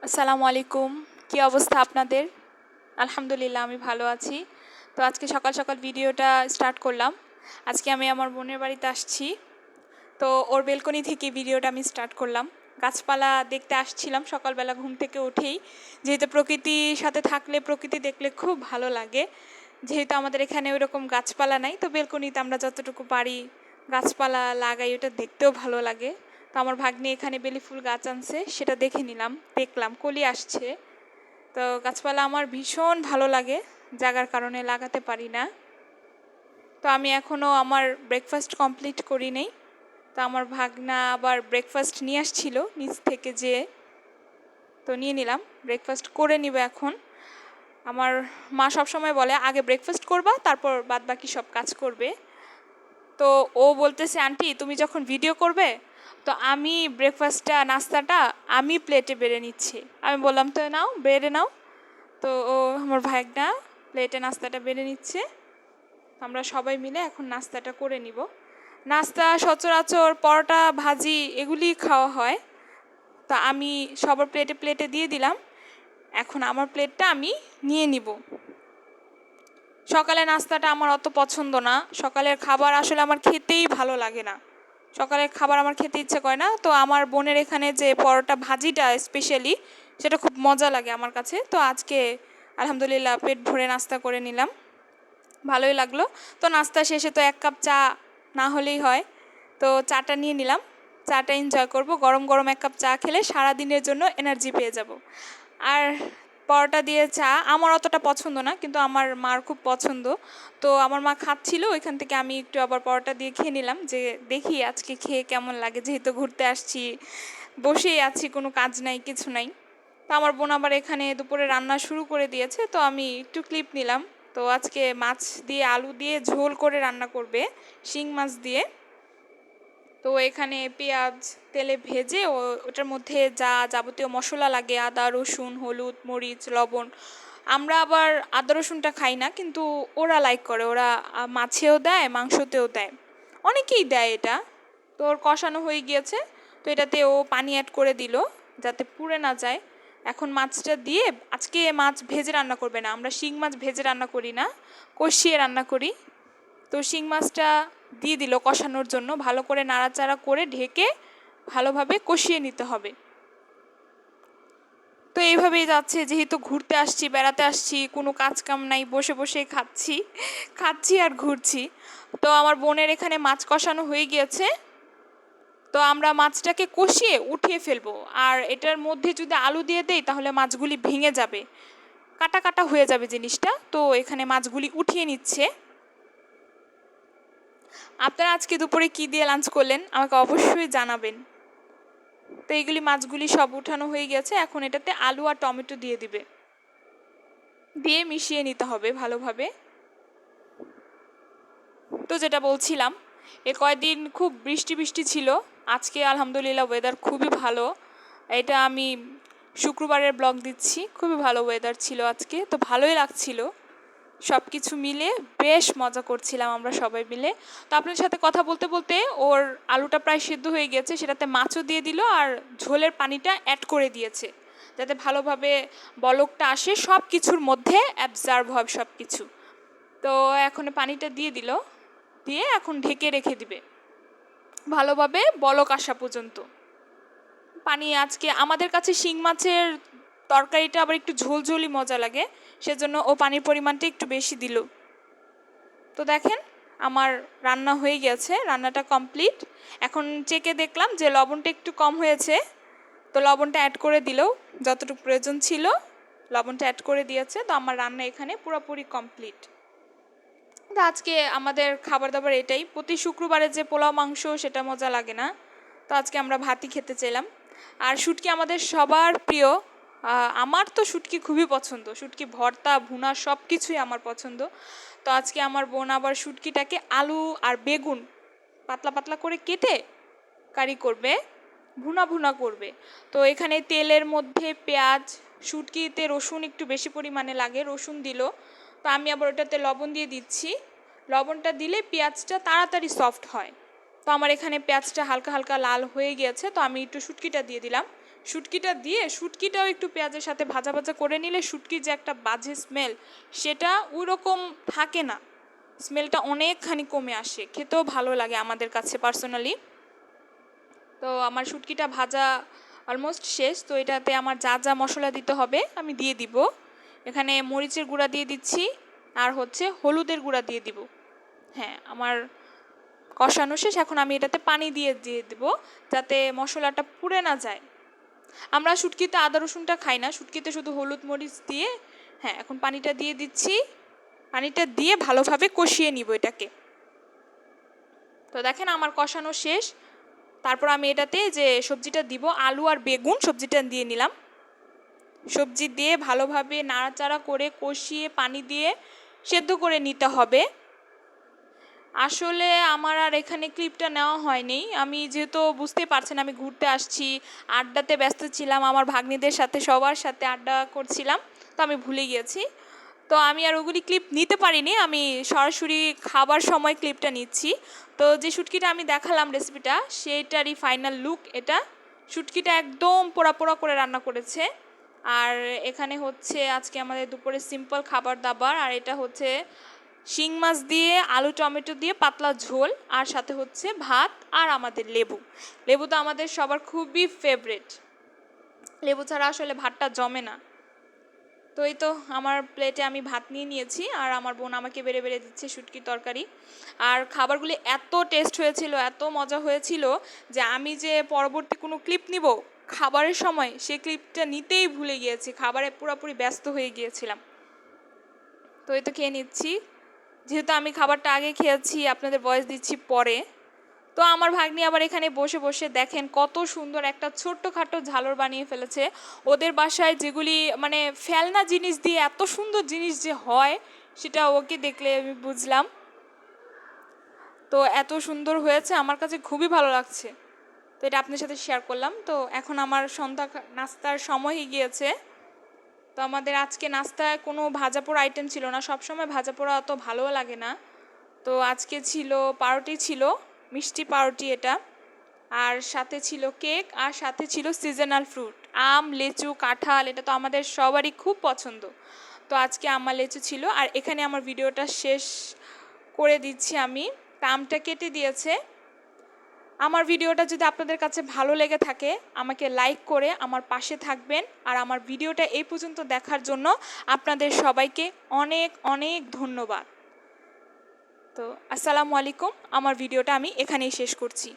আসসালামু আলাইকুম। কি অবস্থা আপনাদের? আলহামদুলিল্লাহ আমি ভালো আছি। তো আজকে সকাল সকাল ভিডিওটা স্টার্ট করলাম। আজকে আমি আমার বোনের বাড়িতে আসছি। তো ওর বেলকনি থেকে ভিডিওটা আমি স্টার্ট করলাম। গাছপালা দেখতে আসছিলাম সকালবেলা ঘুম থেকে উঠেই। যেহেতু প্রকৃতির সাথে থাকলে, প্রকৃতি দেখলে খুব ভালো লাগে। যেহেতু আমাদের এখানে ওইরকম গাছপালা নাই, তো বেলকনিতে আমরা যতটুকু পারি গাছপালা লাগাই, ওটা দেখতেও ভালো লাগে। তো আমার ভাগ্নি এখানে বেলি ফুল গাছ আনছে, সেটা দেখলাম কলি আসছে। তো গাছপালা আমার ভীষণ ভালো লাগে, জাগার কারণে লাগাতে পারি না। তো আমি এখনও আমার ব্রেকফাস্ট কমপ্লিট করি নাই। তো আমার ভাগনা আবার ব্রেকফাস্ট নিয়ে আসছিল নিচ থেকে যেয়ে, তো নিয়ে নিলাম, ব্রেকফাস্ট করে নিব এখন। আমার মা সবসময় বলে আগে ব্রেকফাস্ট করবা, তারপর বাদ বাকি সব কাজ করবে। তো ও বলতেছে, আন্টি তুমি যখন ভিডিও করবে, তো আমি ব্রেকফাস্টটা নাস্তাটা আমি প্লেটে বেড়ে নিচ্ছি। আমি বললাম তো নাও, বেড়ে নাও। তো ও আমার ভাগনা প্লেটে নাস্তাটা বেড়ে নিচ্ছে। আমরা সবাই মিলে এখন নাস্তাটা করে নিব। নাস্তা সচরাচর পরোটা, ভাজি এগুলি খাওয়া হয়। তা আমি সবার প্লেটে প্লেটে দিয়ে দিলাম। এখন আমার প্লেটটা আমি নিয়ে নিব। সকালে নাস্তাটা আমার অত পছন্দ না। সকালের খাবার আসলে আমার খেতেই ভালো লাগে না। সকালের খাবার আমার খেতে ইচ্ছে করে না। তো আমার বোনের এখানে যে পরোটা ভাজিটা স্পেশালি, সেটা খুব মজা লাগে আমার কাছে। তো আজকে আলহামদুলিল্লাহ পেট ভরে নাস্তা করে নিলাম, ভালোই লাগলো। তো নাস্তা শেষে তো 1 কাপ চা না হলেই হয়। তো চাটা নিয়ে নিলাম, চাটা এনজয় করব। গরম গরম 1 কাপ চা খেলে সারা দিনের জন্য এনার্জি পেয়ে যাব। আর পরোটা দিয়ে চা আমার অতটা পছন্দ না, কিন্তু আমার মার খুব পছন্দ। তো আমার মা খাচ্ছিল, ওইখান থেকে আমি একটু আবার পরোটা দিয়ে খেয়ে নিলাম, যে দেখি আজকে খেয়ে কেমন লাগে। যেহেতু ঘুরতে আসছি, বসেই আছি, কোনো কাজ নাই, কিছু নাই। তো আমার বোন আবার এখানে দুপুরে রান্না শুরু করে দিয়েছে, তো আমি একটু ক্লিপ নিলাম। তো আজকে মাছ দিয়ে আলু দিয়ে ঝোল করে রান্না করবে, শিং মাছ দিয়ে। তো এখানে পেঁয়াজ তেলে ভেজে ওটার মধ্যে যা যাবতীয় মশলা লাগে, আদা রসুন হলুদ মরিচ লবণ, আমরা আবার আদা রসুনটা খাই না, কিন্তু ওরা লাইক করে, ওরা মাছেও দেয় মাংসতেও দেয়, অনেকেই দেয় এটা। তো ওর কষানো হয়ে গিয়েছে, তো এটাতে ও পানি অ্যাড করে দিল যাতে পুড়ে না যায়। এখন মাছটা দিয়ে, আজকে মাছ ভেজে রান্না করবে না, আমরা শিং মাছ ভেজে রান্না করি না, কষিয়ে রান্না করি। তো শিং মাছটা দিয়ে দিল কষানোর জন্য, ভালো করে নাড়াচাড়া করে ঢেকে ভালোভাবে কষিয়ে নিতে হবে। তো এইভাবেই যাচ্ছে, যেহেতু ঘুরতে আসছি, বেড়াতে আসছি, কোনো কাজ কাম নাই, বসে বসে খাচ্ছি খাচ্ছি আর ঘুরছি। তো আমার বোনের এখানে মাছ কষানো হয়ে গিয়েছে। তো আমরা মাছটাকে কষিয়ে উঠিয়ে ফেলবো। আর এটার মধ্যে যদি আলু দিয়ে দেই তাহলে মাছগুলি ভেঙে যাবে, কাটা কাটা হয়ে যাবে জিনিসটা। তো এখানে মাছগুলি উঠিয়ে নিচ্ছে। আপনারা আজকে দুপুরে কি দিয়ে লাঞ্চ করলেন আমাকে অবশ্যই জানাবেন। তো এইগুলি মাছগুলি সব উঠানো হয়ে গেছে, এখন এটাতে আলু আর টমেটো দিয়ে দিবে, দিয়ে মিশিয়ে নিতে হবে ভালোভাবে। তো যেটা বলছিলাম, কয়েকদিন খুব বৃষ্টি বৃষ্টি ছিল, আজকে আলহামদুলিল্লাহ ওয়েদার খুবই ভালো। এটা আমি শুক্রবারের ব্লগ দিচ্ছি, খুবই ভালো ওয়েদার ছিল আজকে, তো ভালোই লাগছিল। সব কিছু মিলে বেশ মজা করছিলাম আমরা সবাই মিলে। তো আপনার সাথে কথা বলতে বলতে ওর আলুটা প্রায় সিদ্ধ হয়ে গেছে, সেটাতে মাছও দিয়ে দিল আর ঝোলের পানিটা অ্যাড করে দিয়েছে, যাতে ভালোভাবে বলকটা আসে, সব কিছুর মধ্যে অ্যাবজার্ভ হয় সব কিছু। তো এখন পানিটা দিয়ে দিল, দিয়ে এখন ঢেকে রেখে দিবে ভালোভাবে বলক আসা পর্যন্ত। পানি, আজকে আমাদের কাছে শিং মাছের তরকারিটা আবার একটু ঝোলঝোলই মজা লাগে, সেজন্য ও পানির পরিমাণটা একটু বেশি দিল। তো দেখেন আমার রান্না হয়ে গেছে, রান্নাটা কমপ্লিট। এখন চেকে দেখলাম যে লবণটা একটু কম হয়েছে, তো লবণটা অ্যাড করে দিলেও, যতটুকু প্রয়োজন ছিল লবণটা অ্যাড করে দিয়েছে। তো আমার রান্না এখানে পুরোপুরি কমপ্লিট। তো আজকে আমাদের খাবার দাবার এটাই, প্রতি শুক্রবারে যে পোলাও মাংস সেটা মজা লাগে না, তো আজকে আমরা ভাতই খেতে চাইলাম। আর শুটকি আমাদের সবার প্রিয়, আমার তো শুটকি খুবই পছন্দ, শুটকি ভর্তা ভুনা সব কিছুই আমার পছন্দ। তো আজকে আমার বোন আবার শুটকিটাকে আলু আর বেগুন পাতলা পাতলা করে কেটে কারি করবে, ভুনা ভুনা করবে। তো এখানে তেলের মধ্যে পেঁয়াজ, শুটকিতে রসুন একটু বেশি পরিমাণে লাগে, রসুন দিল। তো আমি আবার ওটাতে লবণ দিয়ে দিচ্ছি, লবণটা দিলে পেঁয়াজটা তাড়াতাড়ি সফট হয়। তো আমার এখানে পেঁয়াজটা হালকা হালকা লাল হয়ে গিয়েছে, তো আমি একটু শুটকিটা দিয়ে দিলাম, শুটকিটা দিয়ে শুটকিটাও একটু পেঁয়াজের সাথে ভাজা ভাজা করে নিলে শুটকির যে একটা বাজে স্মেল সেটা ওইরকম থাকে না, স্মেলটা অনেকখানি কমে আসে, খেতেও ভালো লাগে আমাদের কাছে পার্সোনালি। তো আমার শুটকিটা ভাজা অলমোস্ট শেষ। তো এটাতে আমার যা যা মশলা দিতে হবে আমি দিয়ে দিব। এখানে মরিচের গুঁড়া দিয়ে দিচ্ছি আর হচ্ছে হলুদের গুঁড়া দিয়ে দিব। হ্যাঁ, আমার কষানো শেষ। এখন আমি এটাতে পানি দিয়ে দেবো যাতে মশলাটা পুড়ে না যায়। আমরা শুটকিতে আদা রসুনটা খাই না, শুটকিতে শুধু হলুদ মরিচ দিয়ে। হ্যাঁ, এখন পানিটা দিয়ে দিচ্ছি। পানিটা দিয়ে ভালোভাবে কষিয়ে নিব এটাকে। তো দেখেন আমার কষানো শেষ। তারপর আমি এটাতে যে সবজিটা দিব, আলু আর বেগুন সবজিটা দিয়ে নিলাম। সবজি দিয়ে ভালোভাবে নাড়াচাড়া করে কষিয়ে পানি দিয়ে সেদ্ধ করে নিতে হবে। আসলে আমার আর এখানে ক্লিপটা নেওয়া হয়নি, আমি যেহেতু বুঝতেই পারছেন আমি ঘুরতে আসছি, আড্ডাতে ব্যস্ত ছিলাম, আমার ভাগ্নিদের সাথে সবার সাথে আড্ডা করছিলাম, তো আমি ভুলে গিয়েছি। তো আমি আর ওগুলি ক্লিপ নিতে পারিনি, আমি সরাসরি খাবার সময় ক্লিপটা নিচ্ছি। তো যে শুটকিটা আমি দেখালাম রেসিপিটা, সেইটারই ফাইনাল লুক এটা। শুটকিটা একদম পোড়া পোড়া করে রান্না করেছে। আর এখানে হচ্ছে আজকে আমাদের দুপুরে সিম্পল খাবার দাবার, আর এটা হচ্ছে শিং মাছ দিয়ে আলু টমেটো দিয়ে পাতলা ঝোল, আর সাথে হচ্ছে ভাত আর আমাদের লেবু। লেবু তো আমাদের সবার খুবই ফেভারিট, লেবু ছাড়া আসলে ভাতটা জমে না। তো এই তো আমার প্লেটে আমি ভাত নিয়ে নিয়েছি, আর আমার বোন আমাকে বেড়ে বেড়ে দিচ্ছে শুটকির তরকারি। আর খাবারগুলি এত টেস্ট হয়েছিল, এত মজা হয়েছিল যে আমি যে পরবর্তী কোনো ক্লিপ নিব খাবারের সময়, সেই ক্লিপটা নিতেই ভুলে গিয়েছি, খাবারে পুরোপুরি ব্যস্ত হয়ে গিয়েছিলাম। তো এই তো খেয়ে নিচ্ছি, যেহেতু আমি খাবারটা আগে খেয়েছি আপনাদের ভয়েস দিচ্ছি পরে। তো আমার ভাগ্নি আবার এখানে বসে বসে দেখেন কত সুন্দর একটা ছোট্টখাটো ঝালর বানিয়ে ফেলেছে। ওদের বাসায় যেগুলি মানে ফেলনা জিনিস দিয়ে এত সুন্দর জিনিস যে হয় সেটা ওকে দেখলে আমি বুঝলাম। তো এত সুন্দর হয়েছে, আমার কাছে খুবই ভালো লাগছে। তো এটা আপনার সাথে শেয়ার করলাম। তো এখন আমার সন্ধ্যা নাস্তার সময় হয়ে গিয়েছে। তো আমাদের আজকে নাস্তায় কোনো ভাজা পোড়া আইটেম ছিল না, সবসময় ভাজা পোড়া অত ভালোও লাগে না। তো আজকে ছিল পাউরুটি, ছিল মিষ্টি পাউরুটি এটা, আর সাথে ছিল কেক, আর সাথে ছিল সিজনাল ফ্রুট আম লিচু কাঁঠাল, এটা তো আমাদের সবারই খুব পছন্দ। তো আজকে আমার লিচু ছিল। আর এখানে আমার ভিডিওটা শেষ করে দিচ্ছি আমি, আমটা কেটে দিয়েছে। আমার ভিডিওটা যদি আপনাদের কাছে ভালো লেগে থাকে আমাকে লাইক করে আমার পাশে থাকবেন। আর আমার ভিডিওটা এই পর্যন্ত দেখার জন্য আপনাদের সবাইকে অনেক অনেক ধন্যবাদ। তো আসসালামু আলাইকুম, আমার ভিডিওটা আমি এখানেই শেষ করছি।